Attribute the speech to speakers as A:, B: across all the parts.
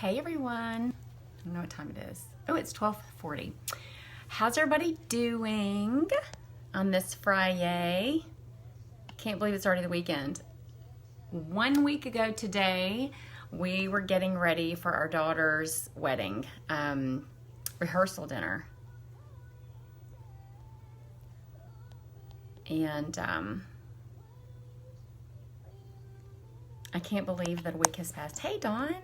A: Hey everyone, I don't know what time it is. Oh, it's 12:40. How's everybody doing on this Friday? Can't believe it's already the weekend. 1 week ago today, we were getting ready for our daughter's wedding rehearsal dinner. And I can't believe that a week has passed. Hey, Dawn.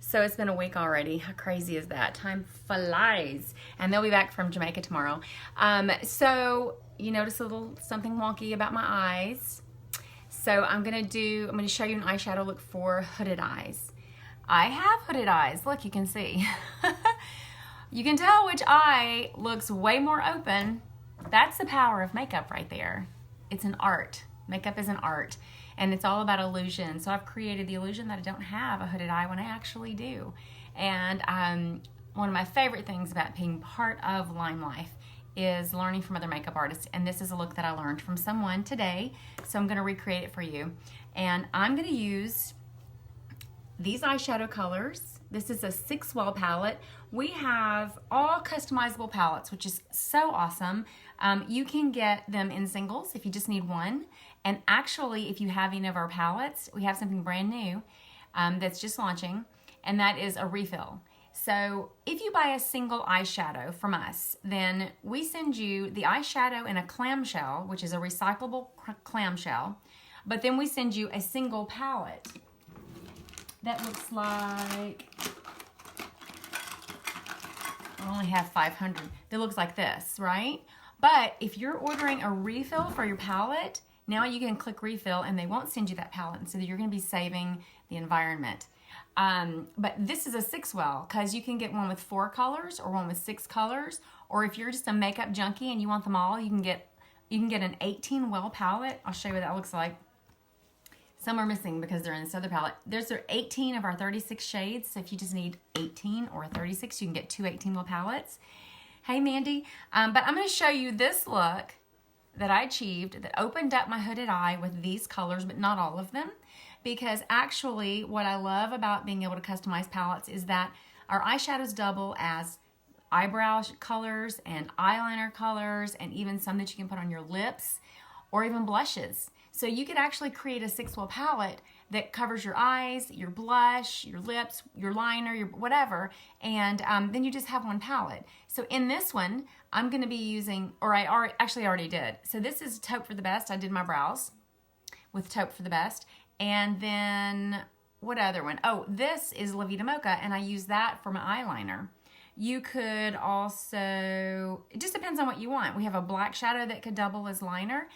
A: So it's been a week already. How crazy is that? Time flies. And they'll be back from Jamaica tomorrow. So you notice a little something wonky about my eyes. So I'm going to show you an eyeshadow look for hooded eyes. I have hooded eyes. Look, you can see. You can tell which eye looks way more open. That's the power of makeup right there. It's an art. Makeup is an art. And it's all about illusion. So I've created the illusion that I don't have a hooded eye when I actually do. And one of my favorite things about being part of LimeLife is learning from other makeup artists. And this is a look that I learned from someone today. So I'm going to recreate it for you. And I'm going to use these eyeshadow colors. This is a 6-well palette. We have all customizable palettes, which is so awesome. You can get them in singles if you just need one. And actually, if you have any of our palettes, we have something brand new that's just launching, and that is a refill. So if you buy a single eyeshadow from us, then we send you the eyeshadow in a clamshell, which is a recyclable clamshell, but then we send you a single palette that looks like, I only have 500, that looks like this, right? But if you're ordering a refill for your palette, now you can click refill and they won't send you that palette, and so you're going to be saving the environment. But this is a 6-well because you can get one with 4 colors or one with 6 colors, or if you're just a makeup junkie and you want them all, you can get an 18-well palette. I'll show you what that looks like. Some are missing because they're in this other palette. There's 18 of our 36 shades, so if you just need 18 or 36, you can get 2 18-well palettes. Hey, Mandy. But I'm going to show you this look that I achieved that opened up my hooded eye with these colors, but not all of them. Because actually, what I love about being able to customize palettes is that our eyeshadows double as eyebrow colors and eyeliner colors, and even some that you can put on your lips or even blushes. So you could actually create a 6-well palette that covers your eyes, your blush, your lips, your liner, your whatever, and then you just have one palette. So in this one, I'm going to be using, or I already did. So this is Taupe for the Best. I did my brows with Taupe for the Best. And then, what other one? Oh, this is La Vida Mocha, and I use that for my eyeliner. You could also, it just depends on what you want. We have a black shadow that could double as liner.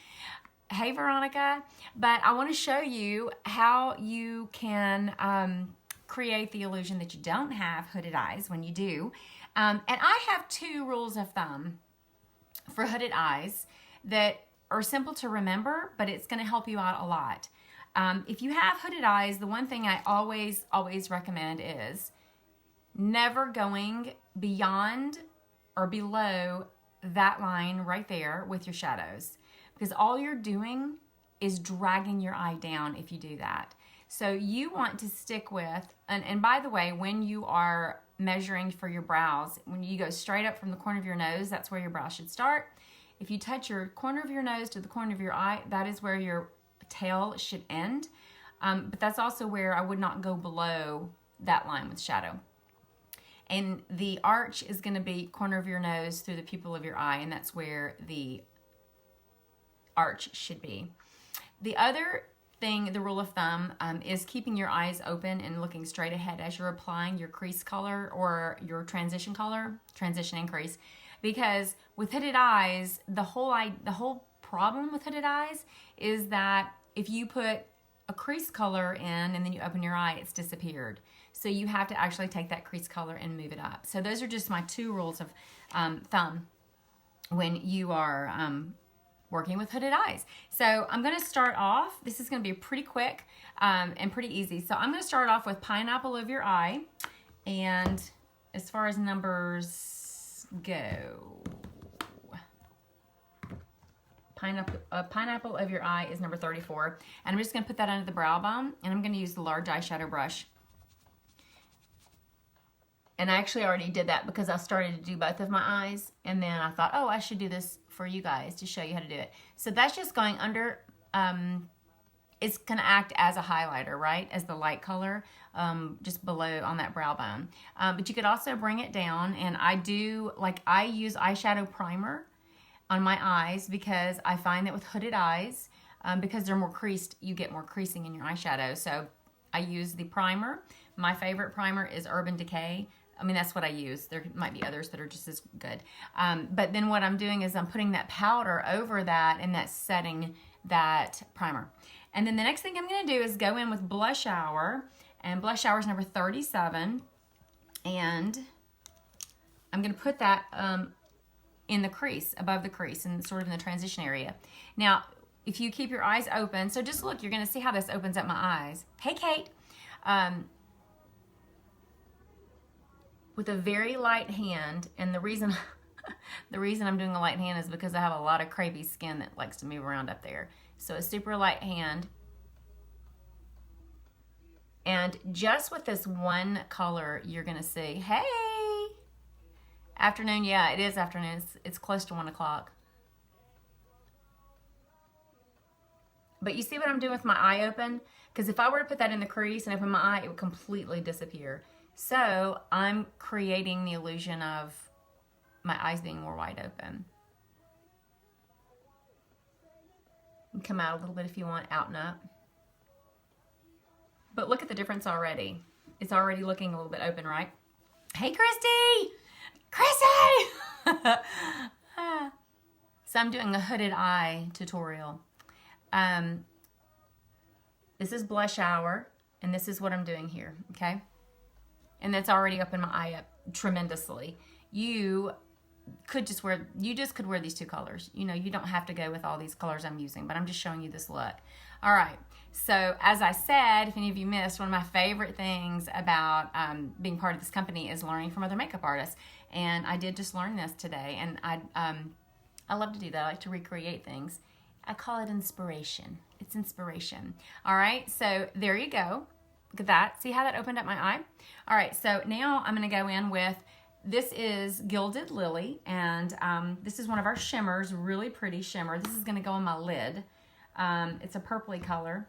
A: Hey, Veronica. But I want to show you how you can create the illusion that you don't have hooded eyes when you do. And I have 2 rules of thumb for hooded eyes that are simple to remember, but it's going to help you out a lot. If you have hooded eyes, the one thing I always recommend is never going beyond or below that line right there with your shadows. Because all you're doing is dragging your eye down if you do that. So you want to stick with, and by the way, when you are measuring for your brows, when you go straight up from the corner of your nose, that's where your brow should start. If you touch your corner of your nose to the corner of your eye, that is where your tail should end. But that's also where I would not go below that line with shadow. And the arch is going to be corner of your nose through the pupil of your eye, and that's where the arch should be. The other thing, the rule of thumb, is keeping your eyes open and looking straight ahead as you're applying your crease color or your transition color, transition and crease. Because with hooded eyes, the whole problem with hooded eyes is that if you put a crease color in and then you open your eye, it's disappeared. So you have to actually take that crease color and move it up. So those are just my 2 rules of thumb when you are working with hooded eyes. So I'm going to start off, this is going to be pretty quick and pretty easy. So I'm going to start off with Pineapple Over Your Eye. And as far as numbers go, Pineapple Over Your Eye is number 34. And I'm just going to put that under the brow bone, and I'm going to use the large eyeshadow brush And I actually already did that because I started to do both of my eyes. And then I thought, oh, I should do this for you guys to show you how to do it. So that's just going under, it's going to act as a highlighter, right? As the light color, just below on that brow bone. But you could also bring it down. And I use eyeshadow primer on my eyes because I find that with hooded eyes, because they're more creased, you get more creasing in your eyeshadow. So I use the primer. My favorite primer is Urban Decay. I mean, that's what I use. There might be others that are just as good. But then what I'm doing is I'm putting that powder over that, and that's setting that primer. And then the next thing I'm going to do is go in with Blush Hour. And Blush Hour is number 37. And I'm going to put that in the crease, above the crease, and sort of in the transition area. Now, if you keep your eyes open, so just look, you're going to see how this opens up my eyes. Hey, Kate. With a very light hand, and the reason I'm doing a light hand is because I have a lot of crepey skin that likes to move around up there. So a super light hand. And just with this one color, you're going to see, hey, afternoon, yeah, it is afternoon. It's close to 1 o'clock. But you see what I'm doing with my eye open? Because if I were to put that in the crease and open my eye, it would completely disappear. So I'm creating the illusion of my eyes being more wide open. You can come out a little bit if you want, out and up. But look at the difference already. It's already looking a little bit open, right? Hey, Christy! Christy! So I'm doing a hooded eye tutorial. This is Blush Hour, and this is what I'm doing here, okay? And that's already opened my eye up tremendously. You just could wear these two colors. You know, you don't have to go with all these colors I'm using, but I'm just showing you this look. All right, so as I said, if any of you missed, one of my favorite things about being part of this company is learning from other makeup artists. And I did just learn this today, and I love to do that. I like to recreate things. I call it inspiration. It's inspiration. All right, so there you go. Look at that. See how that opened up my eye? All right, so now I'm going to go in with, this is Gilded Lily, and this is one of our shimmers, really pretty shimmer. This is going to go on my lid. It's a purpley color.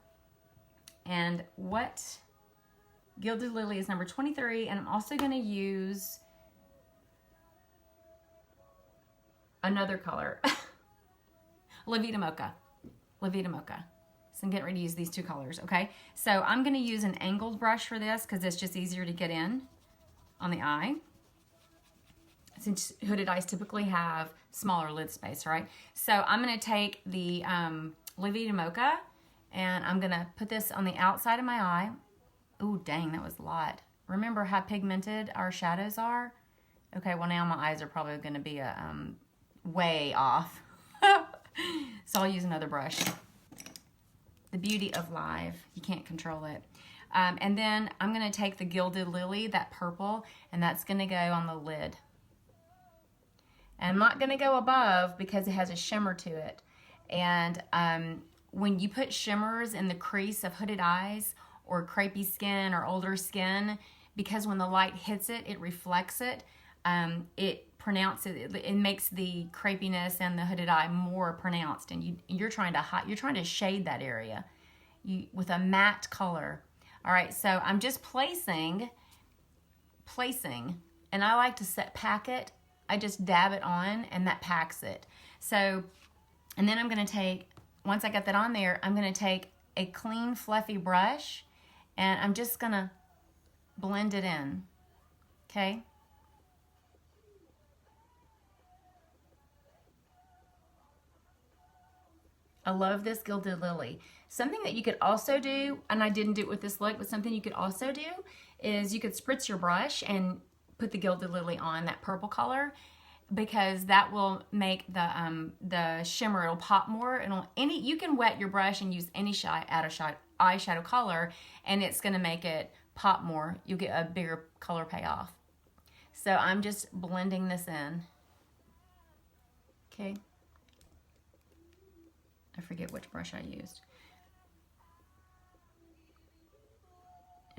A: And what Gilded Lily is number 23, and I'm also going to use another color. La Vida Mocha. La Vida Mocha. So I'm getting ready to use these two colors, okay? So I'm going to use an angled brush for this because it's just easier to get in on the eye. Since hooded eyes typically have smaller lid space, right? So I'm going to take the La Vida Mocha, and I'm going to put this on the outside of my eye. Ooh, dang, that was a lot. Remember how pigmented our shadows are? Okay, well now my eyes are probably going to be way off. So I'll use another brush. The beauty of live, you can't control it. And then I'm going to take the Gilded Lily, that purple, and that's going to go on the lid. And I'm not going to go above because it has a shimmer to it. And when you put shimmers in the crease of hooded eyes or crepey skin or older skin, because when the light hits it, it reflects it, it makes the crepiness and the hooded eye more pronounced, and you're trying to shade that area with a matte color. All right, so I'm just placing, and I like to pack it. I just dab it on, and that packs it. So, and then I'm going to take, once I got that on there, I'm going to take a clean, fluffy brush, and I'm just going to blend it in, okay? I love this Gilded Lily. Something that you could also do, and I didn't do it with this look, but something you could also do is you could spritz your brush and put the Gilded Lily on, that purple color, because that will make the shimmer, it'll pop more. You can wet your brush and use any eyeshadow color, and it's going to make it pop more. You'll get a bigger color payoff. So I'm just blending this in. Okay. I forget which brush I used.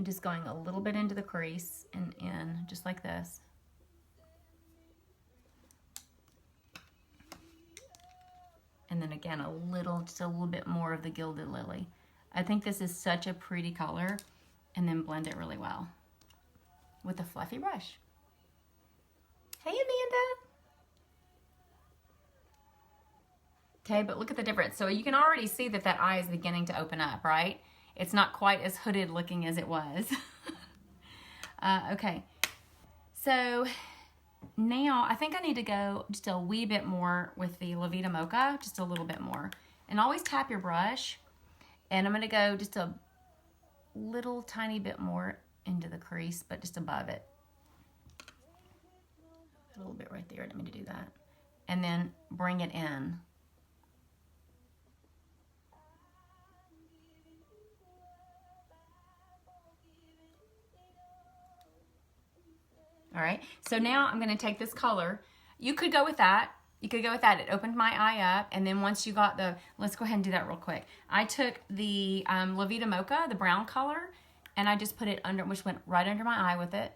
A: And just going a little bit into the crease and in, just like this. And then again, just a little bit more of the Gilded Lily. I think this is such a pretty color. And then blend it really well with a fluffy brush. Hey, Amanda. Okay, but look at the difference. So you can already see that that eye is beginning to open up, right? It's not quite as hooded looking as it was. Okay, so now I think I need to go just a wee bit more with the La Vida Mocha, just a little bit more. And always tap your brush. And I'm gonna go just a little tiny bit more into the crease, but just above it. A little bit right there, I didn't mean to do that. And then bring it in. All right, so now I'm gonna take this color. You could go with that. You could go with that. It opened my eye up, and then once you got the, let's go ahead and do that real quick. I took the La Vida Mocha, the brown color, and I just put it under, which went right under my eye with it.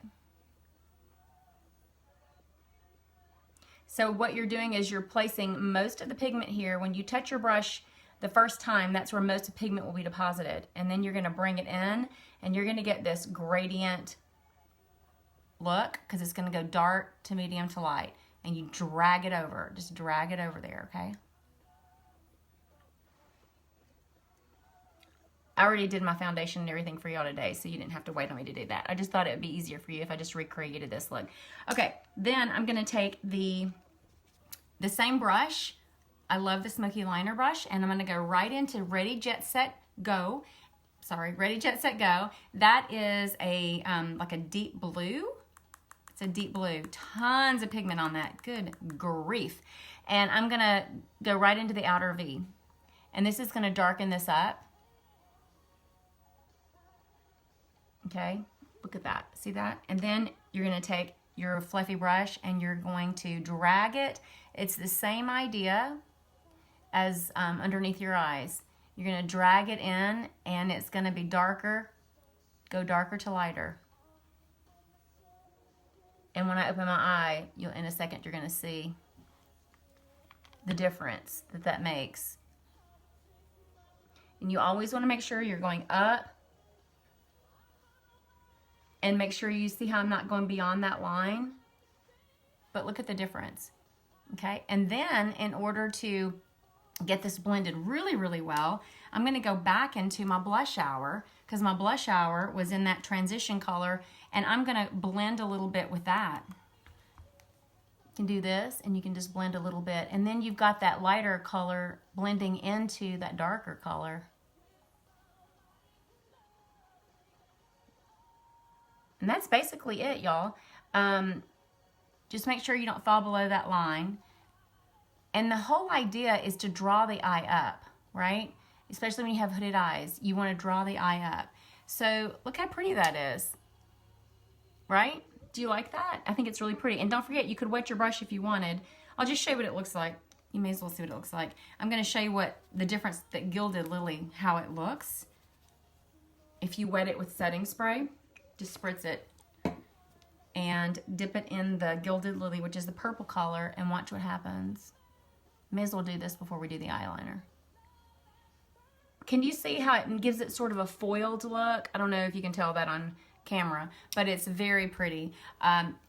A: So what you're doing is you're placing most of the pigment here. When you touch your brush the first time, that's where most of the pigment will be deposited. And then you're gonna bring it in, and you're gonna get this gradient look, because it's gonna go dark to medium to light. And you drag it over, just drag it over there, okay? I already did my foundation and everything for y'all today, so you didn't have to wait on me to do that. I just thought it would be easier for you if I just recreated this look. Okay, then I'm gonna take the same brush. I love the smoky liner brush, and I'm gonna go right into Ready, Jet, Set, Go. Sorry, Ready, Jet, Set, Go. That is a like a deep blue. It's a deep blue. Tons of pigment on that. Good grief. And I'm gonna go right into the outer V. And this is gonna darken this up. Okay, look at that. See that? And then you're gonna take your fluffy brush and you're going to drag it. It's the same idea as underneath your eyes. You're gonna drag it in, and it's gonna be darker, go darker to lighter. And when I open my eye, in a second, you're gonna see the difference that makes. And you always wanna make sure you're going up, and make sure you see how I'm not going beyond that line. But look at the difference, okay? And then in order to get this blended really, really well, I'm gonna go back into my blush hour, because my blush hour was in that transition color, and I'm gonna blend a little bit with that. You can do this, and you can just blend a little bit, and then you've got that lighter color blending into that darker color. And that's basically it, y'all. Just make sure you don't fall below that line. And the whole idea is to draw the eye up, right? Especially when you have hooded eyes. You want to draw the eye up. So look how pretty that is, right? Do you like that? I think it's really pretty. And don't forget, you could wet your brush if you wanted. I'll just show you what it looks like. You may as well see what it looks like. I'm going to show you what the difference, that Gilded Lily, how it looks. If you wet it with setting spray, just spritz it and dip it in the Gilded Lily, which is the purple color, and watch what happens. May as well do this before we do the eyeliner. Can you see how it gives it sort of a foiled look? I don't know if you can tell that on camera, but it's very pretty.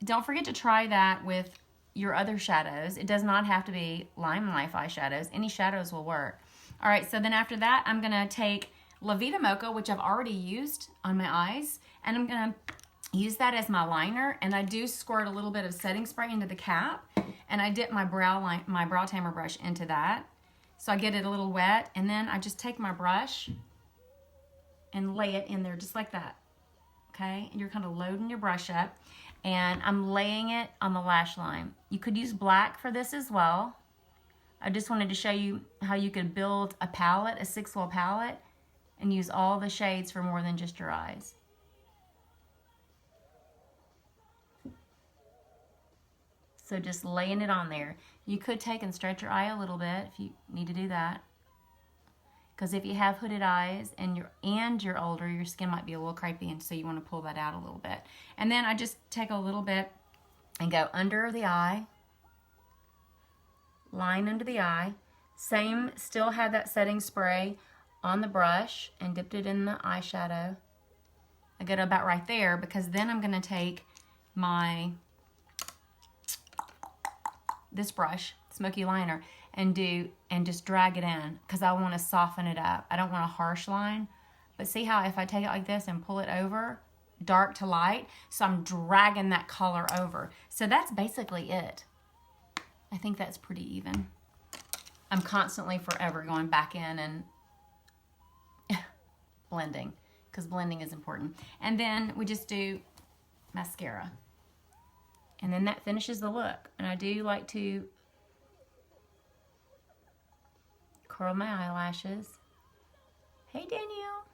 A: Don't forget to try that with your other shadows. It does not have to be LimeLife eyeshadows. Any shadows will work. All right, so then after that, I'm gonna take La Vida Mocha, which I've already used on my eyes, and I'm gonna use that as my liner, and I do squirt a little bit of setting spray into the cap, and I dip my brow tamer brush into that, so I get it a little wet, and then I just take my brush and lay it in there just like that, okay? And you're kind of loading your brush up, and I'm laying it on the lash line. You could use black for this as well. I just wanted to show you how you could build a palette, a 6-well palette, and use all the shades for more than just your eyes. So just laying it on there. You could take and stretch your eye a little bit if you need to do that. Because if you have hooded eyes and you're older, your skin might be a little crepey, and so you want to pull that out a little bit. And then I just take a little bit and go under the eye, line under the eye. Same, still have that setting spray on the brush and dipped it in the eyeshadow. I go to about right there, because then I'm going to take this brush, smoky liner, and just drag it in, because I want to soften it up. I don't want a harsh line. But see how if I take it like this and pull it over, dark to light, so I'm dragging that color over. So that's basically it. I think that's pretty even. I'm constantly forever going back in and blending, because blending is important. And then we just do mascara. And then that finishes the look. And I do like to curl my eyelashes. Hey, Danielle.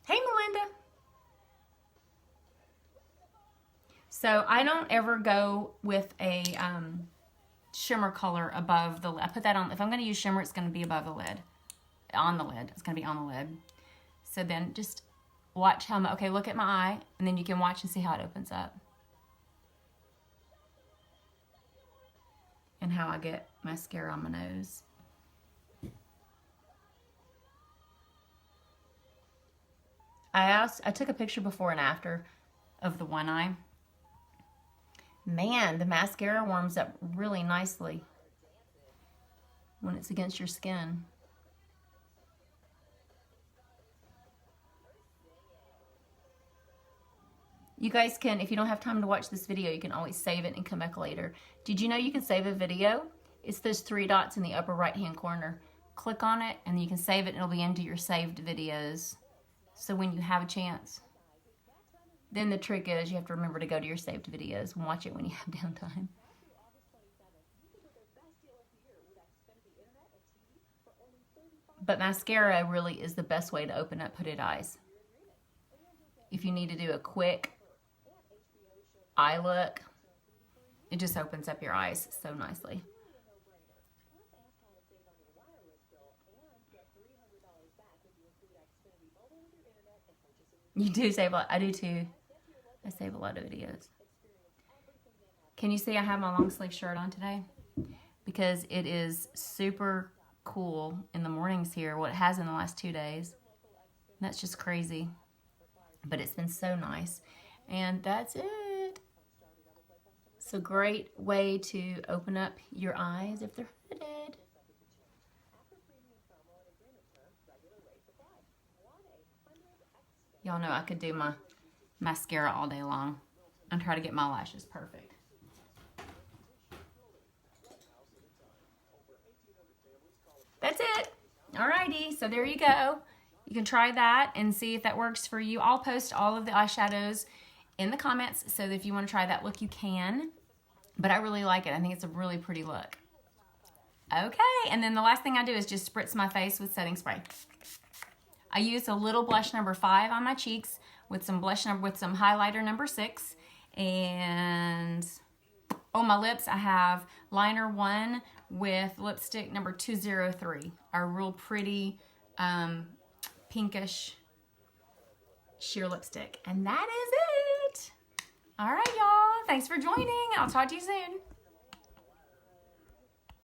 A: Hey, Melinda. So I don't ever go with a shimmer color above the lid. I put that on. If I'm going to use shimmer, it's going to be above the lid. On the lid. It's going to be on the lid. So then just watch how my, okay, look at my eye, and then you can watch and see how it opens up. And how I get mascara on my nose. I took a picture before and after of the one eye. Man, the mascara warms up really nicely when it's against your skin. You guys can, if you don't have time to watch this video, you can always save it and come back later. Did you know you can save a video? It's those 3 dots in the upper right-hand corner. Click on it, and you can save it, and it'll be into your saved videos. So when you have a chance. Then the trick is you have to remember to go to your saved videos and watch it when you have downtime. But mascara really is the best way to open up hooded eyes. If you need to do a quick eye look, it just opens up your eyes so nicely. You do save a lot. I do too. I save a lot of videos. Can you see I have my long sleeve shirt on today? Because it is super cool in the mornings here. Well, it has in the last 2 days. That's just crazy. But it's been so nice. And that's it. It's a great way to open up your eyes if they're hooded. Y'all know I could do my mascara all day long and try to get my lashes perfect. That's it. Alrighty, so there you go. You can try that and see if that works for you. I'll post all of the eyeshadows in the comments, so that if you want to try that look, you can. But I really like it. I think it's a really pretty look. Okay, and then the last thing I do is just spritz my face with setting spray. I use a little blush number 5 on my cheeks with some highlighter number 6, and on my lips I have liner 1 with lipstick number 203, a real pretty pinkish sheer lipstick, and that is it. All right, y'all. Thanks for joining. I'll talk to you soon.